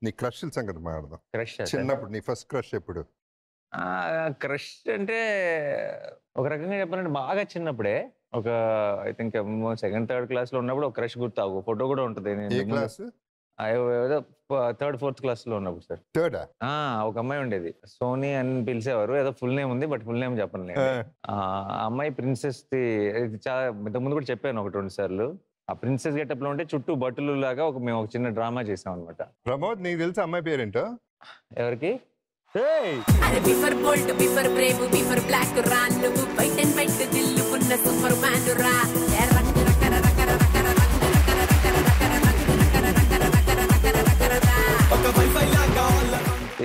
నీ క్రష్ సంగతి మాట్లాడదాం. క్రష్ చిన్నప్పుడు నీ ఫస్ట్ క్రష్ ఎప్పుడు? క్రష్ అంటే ఒక రకంగా చెప్పాలంటే బాగా చిన్నప్పుడే ఒక I think 2nd, 3rd class లో ఉన్నప్పుడు ఒక క్రష్ గుర్తు ఒక ఫోటో కూడా ఉంటుంది. ఏ క్లాస్? ఏదో 3rd, 4th క్లాస్ లో ఉన్నప్పుడు సార్. థర్డా? ఒక అమ్మాయి ఉండేది, సోనీ అని పిలిచేవారు. ఏదో ఫుల్ నేమ్ ఉంది బట్ ఫుల్ నేమ్ చెప్పను. ఆ అమ్మాయి ప్రిన్సెస్ ది చాలా ఇంతకుముందు కూడా చెప్పాను 1-2 సార్లు. ఆ ప్రిన్సెస్ గెటప్ లో ఉంటే చుట్టూ బట్టలు లాగా మేము ఒక చిన్న డ్రామా చేసాం అనమాట. ప్రమోద్, నీకు తెలుసా అమ్మాయి పేరేంటో? ఎవరికి? బిఫర్ బోల్డ్ బిఫర్ బ్రేవ్ బిఫర్ బ్లాక్ రా నువ్వు వైట్ అండ్ వైట్ దిల్లుకున్న సూపర్ మ్యాన్ రా.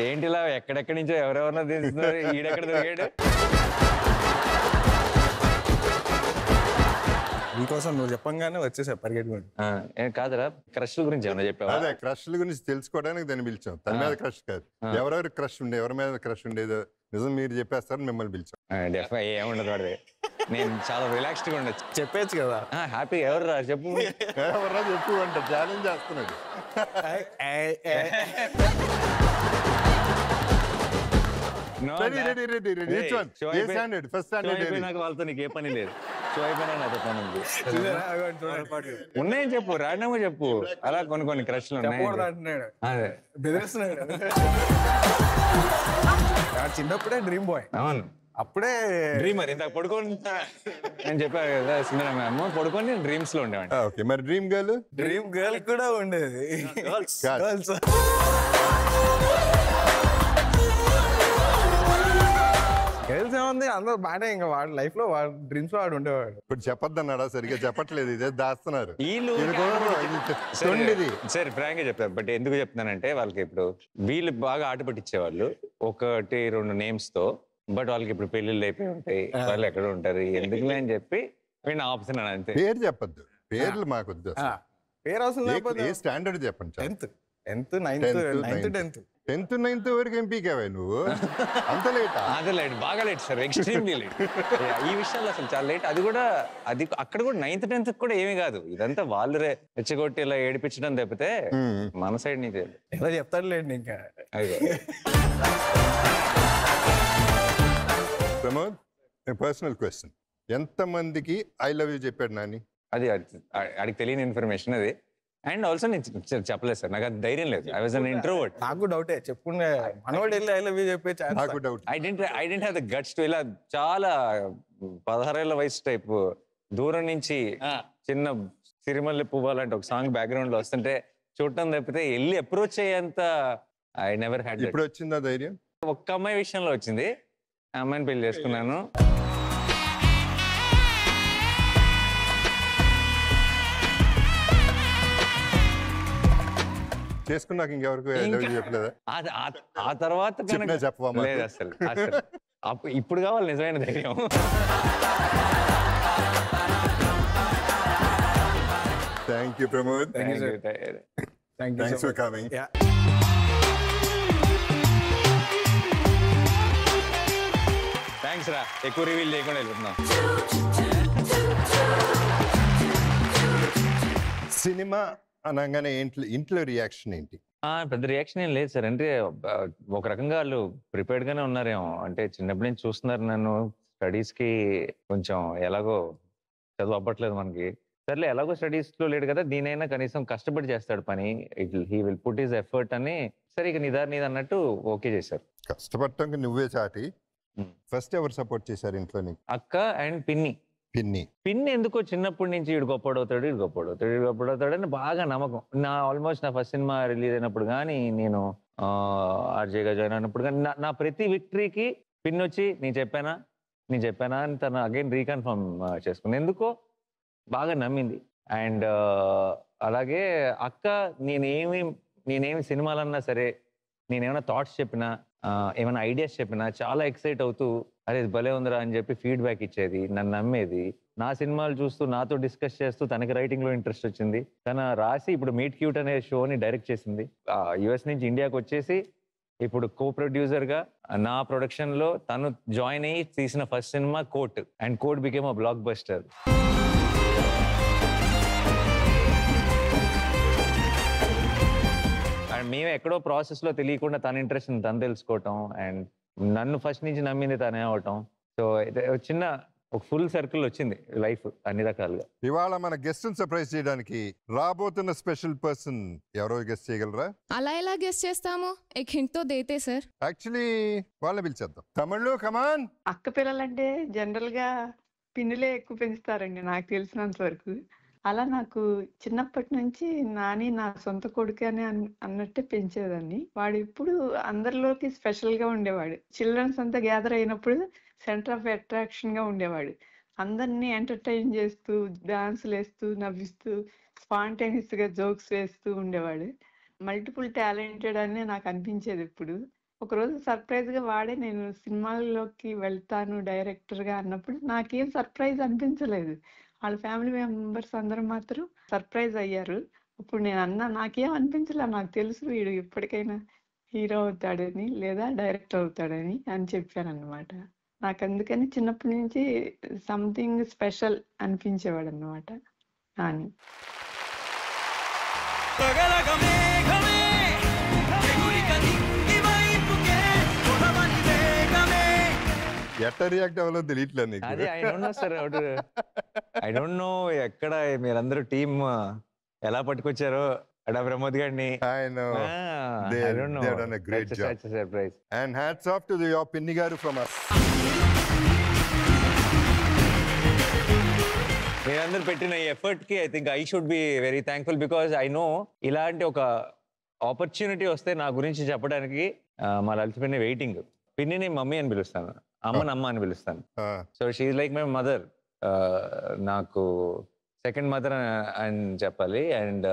ఏంటిలా ఎక్కడెక్కడి నుంచో ఎవరెవరినో తెలుస్తున్నారు, ఈడెక్కడ దొరికాడు? నీకోసం నువ్వు చెప్పంగానే వచ్చేసా పరిగెట్టుకోండి. కాదురా, క్రష్ గురించి ఏమన్నా చెప్పావా? అదే క్రష్ గురించి తెలుసుకోవడానికి దాన్ని పిలిచాం. తన మీద క్రష్ కాదు, ఎవరెవరు క్రష్ ఉండే, ఎవరి మీద క్రష్ ఉండేదో నిజం మీరు చెప్పేస్తారు, మిమ్మల్ని పిలిచాం. ఏముండదు వాడి, నేను చాలా రిలాక్స్డ్ గా ఉండొచ్చు. చెప్పేచ్చు కదా. హ్యాపీ. ఎవరు రా చెప్పు, ఎవరా చెప్పు అంట ఛాలెంజ్ చేస్తున్నాడు. వాళ్ళతో నీకు ఏ పని లేదు. షో అయిపోయినా నాతో పని ఉంది. ఉన్నాయని చెప్పు, రాండమ్గా చెప్పు. అలా కొన్ని క్రష్లు ఉన్నాయి. అదే బెదిరిస్తున్నాడు. చిన్నప్పుడే డ్రీమ్ బాయ్. అవును, అప్పుడే డ్రీమర్. ఇంత పడుకొని నేను చెప్పాను కదా సినిమా మ్యామ్, పడుకొని డ్రీమ్స్ లో ఉండేవాడిని. ఓకే, మరి డ్రీమ్ గర్ల్? డ్రీమ్ గర్ల్ కూడా ఉండేది. గర్ల్స్ ఏముంది, అందరూ బాగానే. ఇంకా వాడు లైఫ్ లో వాడు డ్రీమ్స్ లో వాడు ఉండేవాడు. ఇప్పుడు చెప్పొద్దన్నాడా? సరిగ్గా చెప్పట్లేదు, ఇదే దాస్తున్నారు. సరే ఫ్రాంక్ గా చెప్తారు, బట్ ఎందుకు చెప్తున్నానంటే వాళ్ళకి ఇప్పుడు వీళ్ళు బాగా ఆట పట్టించేవాళ్ళు 1-2 నేమ్స్ తో. బట్ వాళ్ళకి ఇప్పుడు పెళ్లిళ్ళు అయిపోయి ఉంటాయి, వాళ్ళు ఎక్కడ ఉంటారు, ఎందుకులే అని చెప్పి వీడిని ఆపుతున్నాను అంతే. పేరు చెప్పద్దు, పేర్లు మాకు వద్దు. పేరు అవసరం లేకపోతే ఏ స్టాండర్డ్ చెప్పండి. 10th, 9th 10th, 9th వరకు ఎంపీకేవా నువ్వు? అంత లేట్? అదే లేట్, బాగా లేట్ సార్, ఎక్స్ట్రీమ్లీ లేట్. ఈ విషయాల్లో అసలు చాలా లేట్. అది కూడా అక్కడ కూడా 9th, 10th కూడా ఏమీ కాదు. ఇదంతా వాళ్ళు రెచ్చగొట్టి ఇలా ఏడిపించడం తప్పితే మన సైడ్ నుంచి ఎలా చెప్తాడు లేండి. ఇంకా ప్రమోద్, పర్సనల్ క్వశ్చన్, ఎంత మందికి ఐ లవ్ యూ చెప్పాడు నాని? అది అడిగి తెలియని ఇన్ఫర్మేషన్ అది. అండ్ ఆల్సో నేను చెప్పలేదు సార్, నాకు అది ధైర్యం లేదు. I was an introvert. నాకు డౌటే, చెప్పుకునే మనోడు వెళ్ళి ఐ లవ్ యూ చెప్పే ఛాన్స్. నాకు doubt. I didn't have the guts to ఇలా చాలా 16 ఏళ్ల వయసు టైప్ దూరం నుంచి చిన్న సిరిమల్లి పువ్వు లాంటి ఒక సాంగ్ బ్యాక్గ్రౌండ్ లో వస్తుంటే చూడటం తప్పితే వెళ్ళి అప్రోచ్ అయ్యేంత ఐ నెవర్ హ్యాడ్. ఇప్పుడు వచ్చిందా ధైర్యం? ఒక్క అమ్మాయి విషయంలో వచ్చింది, ఆ అమ్మాయిని పెళ్లి చేసుకున్నాను. చేసుకున్నాక ఇంకెవరికి చెప్పలేదా? ఆ తర్వాత చెప్పవా? లేదు అసలు. ఇప్పుడు కావాలి నిజమైన ధైర్యం. Thank you Pramod. Thanks for coming. Thanks రా, ఎక్కువ రివీల్ చేయకుండా వెళ్తున్నాం. సినిమా అనగానే ఇంట్లో రియాక్షన్ ఏంటి? పెద్ద రియాక్షన్ ఏం లేదు సార్. అంటే ఒక రకంగా వాళ్ళు ప్రిపేర్డ్ గానే ఉన్నారేమో. అంటే చిన్నప్పటి నుంచి చూస్తున్నారు నన్ను. స్టడీస్ కి కొంచెం ఎలాగో చదువు అవ్వట్లేదు మనకి. సర్లే ఎలాగో స్టడీస్ లో లేడు కదా, దీనైనా కనీసం కష్టపడి చేస్తాడు పని, he will put his effort అని సరే ఇక నీది అన్నట్టు ఓకే చేశారు. కష్టపడటానికి నువ్వే చాటి. ఫస్ట్ ఎవరు సపోర్ట్ చేశారు ఇంట్లో నీకు? అక్క అండ్ పిన్ని. పిన్ని ఎందుకో చిన్నప్పటి నుంచి ఇడు గొప్పడవుతాడు అని బాగా నమ్మకం. ఆల్మోస్ట్ నా ఫస్ట్ సినిమా రిలీజ్ అయినప్పుడు కానీ, నేను ఆర్జేగా జాయిన్ అయినప్పుడు కానీ, నా ప్రతి విక్టరీకి పిన్ వచ్చి నేను చెప్పానా అని తను అగైన్ రీకన్ఫర్మ్ చేసుకుంది. ఎందుకో బాగా నమ్మింది. అండ్ అలాగే అక్క నేనేమి సినిమాలన్నా సరే, నేనేమైనా థాట్స్ చెప్పినా, ఏమైనా ఐడియాస్ చెప్పినా చాలా ఎక్సైట్ అవుతూ అరే ఇది భలే ఉందిరా అని చెప్పి ఫీడ్బ్యాక్ ఇచ్చేది, నన్ను నమ్మేది. నా సినిమాలు చూస్తూ నాతో డిస్కస్ చేస్తూ తనకి రైటింగ్ లో ఇంట్రెస్ట్ వచ్చింది. తన రాసి ఇప్పుడు మీట్ క్యూట్ అనే షోని డైరెక్ట్ చేసింది. యుఎస్ నుంచి ఇండియాకి వచ్చేసి ఇప్పుడు కో ప్రొడ్యూసర్ గా నా ప్రొడక్షన్ లో తను జాయిన్ అయ్యి తీసిన ఫస్ట్ సినిమా కోట్, అండ్ కోట్ became a blockbuster. And మేము ఎక్కడో ప్రాసెస్లో తెలియకుండా తన ఇంట్రెస్ట్ తను తెలుసుకోవటం అండ్ నన్ను ఫస్ట్ నుంచి నమ్మింది తనే అవటం. సో చిన్న ఒక ఫుల్ సర్కిల్ వచ్చింది లైఫ్ అన్ని రకాలుగా. ఇవాళ మన గెస్ట్ సర్ప్రైజ్ చేయడానికి రాబోతున్న స్పెషల్ పర్సన్ ఎవరో గెస్ట్ చేయగలరా? అలా ఎలా గెస్ట్ చేస్తాము? एक हिंट तो देते सर. యాక్చువల్లీ వాళ్ళని పిలిచేద్దాం. తమిళ్లో కమాన్. అక్క పిల్లలంటే జనరల్ గా పిన్నులే ఎక్కువ పెంచుతారండి నాకు తెలిసినంత వరకు. అలా నాకు చిన్నప్పటి నుంచి నాని నా సొంత కొడుకు అని అన్నట్టే పెంచేదాన్ని. వాడు ఇప్పుడు అందరిలోకి స్పెషల్ గా ఉండేవాడు. చిల్డ్రన్స్ అంతా గ్యాదర్ అయినప్పుడు సెంటర్ ఆఫ్ అట్రాక్షన్ గా ఉండేవాడు. అందరినీ ఎంటర్టైన్ చేస్తూ డాన్సులు వేస్తూ నవ్విస్తూ స్పాంటేనియస్ గా జోక్స్ వేస్తూ ఉండేవాడు. మల్టిపుల్ టాలెంటెడ్ అని నాకు అనిపించేది ఇప్పుడు. ఒకరోజు సర్ప్రైజ్ గా వాడే నేను సినిమాల్లోకి వెళ్తాను డైరెక్టర్ గా అన్నప్పుడు నాకేం సర్ప్రైజ్ అనిపించలేదు. వాళ్ళ ఫ్యామిలీ మెంబర్స్ అందరూ మాత్రం సర్ప్రైజ్ అయ్యారు. అప్పుడు నేను అన్నా నాకేం అనిపించలే, నాకు తెలుసు వీడు ఎప్పటికైనా హీరో అవుతాడని లేదా డైరెక్టర్ అవుతాడని అని చెప్పాను అనమాట. నాకు అందుకని చిన్నప్పటి నుంచి సంథింగ్ స్పెషల్ అనిపించేవాడు అనమాట నాని. ఎట్లా రియాక్ట్ అవ్వాలో తెలియట్లేదు నీకు. అదే I don't know sir, I don't know ఎక్కడ మీరందరూ టీమ్ ఎలా పట్టుకొచ్చారో అడా ప్రమోద్ గారిని. I know. I don't know. They've done a great That's job. such a surprise. And hats off to your Pinni garu from us. మీరందరూ పెట్టిన ఈ effort కి I think I should be very thankful because I know ఇలాంటి ఒక opportunity వస్తే నా గురించి చెప్పడానికి మా లలిత పిన్ని వెయిటింగ్. పిన్నిని మమ్మీ అని పిలుస్తాను, అమ్మని అమ్మ అని పిలుస్తాను. So she like my mother, నాకు సెకండ్ మదర్ అని చెప్పాలి. అండ్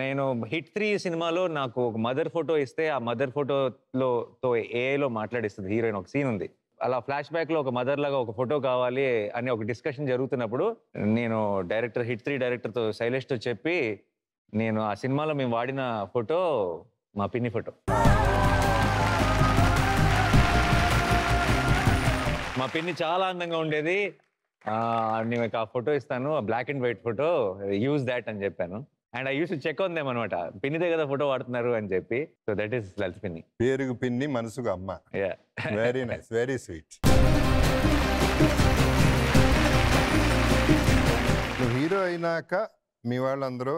నేను హిట్ 3 సినిమాలో నాకు ఒక మదర్ ఫోటో ఇస్తే ఆ మదర్ ఫోటోతో ఏఐలో మాట్లాడిస్తుంది హీరోయిన్. ఒక సీన్ ఉంది, అలా ఫ్లాష్ బ్యాక్ లో ఒక మదర్ లాగా ఒక ఫోటో కావాలి అని ఒక డిస్కషన్ జరుగుతున్నప్పుడు నేను డైరెక్టర్ హిట్ 3 డైరెక్టర్తో శైలేష్తో చెప్పి నేను ఆ సినిమాలో మేము వాడిన ఫోటో మా పిన్ని ఫోటో. మా పిన్ని చాలా అందంగా ఉండేది, నేను ఆ ఫోటో ఇస్తాను, black and white photo, use that అని చెప్పాను. And I use to check on them అనమాట, పిన్నిదే కదా ఫోటో వాడుతున్నారు అని చెప్పి. సో దట్ ఈస్ లలిత పిన్ని. పేరుకు పిన్ని, మనసుకు అమ్మ. Very nice, very sweet. నువ్వు హీరో అయినాక మీ వాళ్ళందరూ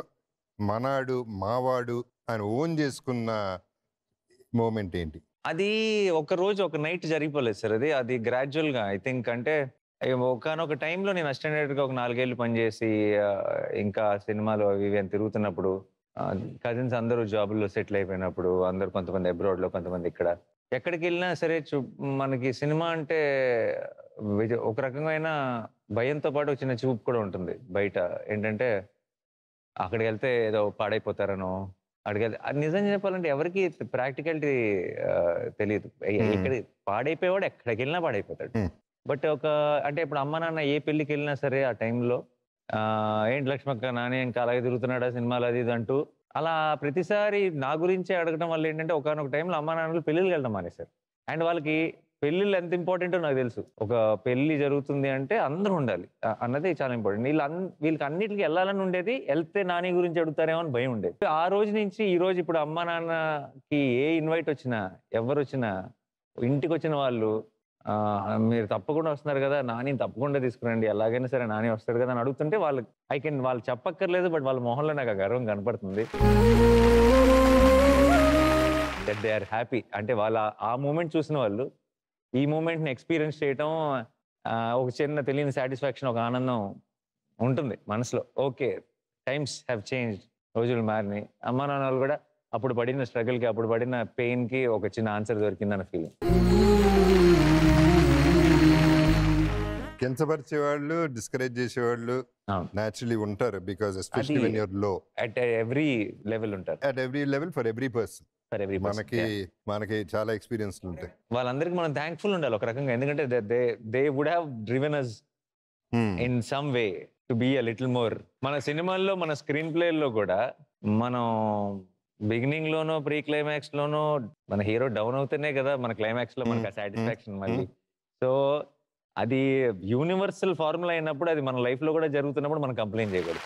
మనాడు మావాడు అని ఓన్ చేసుకున్న మూమెంట్ ఏంటి? అది ఒక రోజు ఒక నైట్ జరిగిపోలేదు సార్. అది గ్రాడ్యువల్గా ఐ థింక్. అంటే ఒకనొక టైంలో నేను అసిస్టెంట్ డైరెక్టర్గా ఒక 4 ఏళ్ళు పనిచేసి ఇంకా సినిమాలు అవి ఇవి అని తిరుగుతున్నప్పుడు కజిన్స్ అందరూ జాబుల్లో సెటిల్ అయిపోయినప్పుడు అందరూ కొంతమంది అబ్రాడ్లో కొంతమంది ఇక్కడ, ఎక్కడికి వెళ్ళినా సరే మనకి సినిమా అంటే ఒక రకమైన భయంతో పాటు చిన్న చూపు కూడా ఉంటుంది బయట. ఏంటంటే అక్కడికి వెళ్తే ఏదో పాడైపోతారనో, అక్కడికి వెళ్తే అది నిజం చెప్పాలంటే ఎవరికి ప్రాక్టికాలిటీ తెలియదు. ఇక్కడ పాడైపోయేవాడు ఎక్కడికి వెళ్ళినా పాడైపోతాడు. బట్ అంటే ఇప్పుడు అమ్మ నాన్న ఏ పెళ్ళికి వెళ్ళినా సరే ఆ టైంలో ఏంటి లక్ష్మక్క నాని ఇంకా అలాగే తిరుగుతున్నాడా సినిమాలు అది ఇది అంటూ అలా ప్రతిసారి నా గురించే అడగడం వల్ల ఏంటంటే ఒకనొక టైంలో అమ్మ నాన్నలు పెళ్ళిళ్ళు వెళ్ళడం మానేశారు. అండ్ వాళ్ళకి పెళ్ళిళ్ళు ఎంత ఇంపార్టెంటో నాకు తెలుసు. ఒక పెళ్లి జరుగుతుంది అంటే అందరూ ఉండాలి అన్నది చాలా ఇంపార్టెంట్. వీళ్ళకి అన్నిటికీ వెళ్ళాలని ఉండేది, వెళ్తే నాని గురించి అడుగుతారేమో అని భయం ఉండేది. ఆ రోజు నుంచి ఈ రోజు ఇప్పుడు అమ్మ నాన్నకి ఏ ఇన్వైట్ వచ్చినా ఎవరు వచ్చినా ఇంటికి వచ్చిన వాళ్ళు మీరు తప్పకుండా వస్తున్నారు కదా, నాని తప్పకుండా తీసుకురండి, ఎలాగైనా సరే నాని వస్తాడు కదా అని అడుగుతుంటే వాళ్ళు చెప్పక్కర్లేదు, బట్ వాళ్ళ మొహంలో నాకు ఆ గర్వం కనపడుతుంది. That they are happy. అంటే వాళ్ళ ఆ మూమెంట్ చూసిన వాళ్ళు ఈ మూమెంట్ని ఎక్స్పీరియన్స్ చేయటం ఒక చిన్న తెలియని సాటిస్ఫాక్షన్, ఒక ఆనందం ఉంటుంది మనసులో. ఓకే, టైమ్స్ హ్యావ్ చేంజ్డ్, రోజులు మారినాయి. అమ్మా నాన్న వాళ్ళు కూడా అప్పుడు పడిన స్ట్రగుల్కి, అప్పుడు పడిన పెయిన్కి ఒక చిన్న ఆన్సర్ దొరికిందన్న ఫీలింగ్. కించపరిచేవాళ్ళు, డిస్కరేజ్ చేసేవాళ్ళు naturally ఉంటారు, because especially when you're low. At every level ఉంటారు. At every level, for every person. For every person. మనకి చాలా ఎక్స్పీరియన్స్ ఉంటాయి. వాళ్ళందరికీ మనం థ్యాంక్ఫుల్ ఉండాలి ఒక రకంగా. ఎందుకంటే they would have driven us in some way to be a little more. మన సినిమాల్లో మన స్క్రీన్ ప్లేల్లో కూడా మనం బిగినింగ్ లోనో ప్రీ క్లైమాక్స్ లోనో మన హీరో డౌన్ అవుతేనే కదా మన క్లైమాక్స్ లో మనకు ఆ సాటిస్ఫాక్షన్ మళ్ళీ. సో అది యూనివర్సల్ ఫార్ములా అయినప్పుడు అది మన లైఫ్ లో కూడా జరుగుతున్నప్పుడు మనం కంప్లైంట్ చేయకూడదు.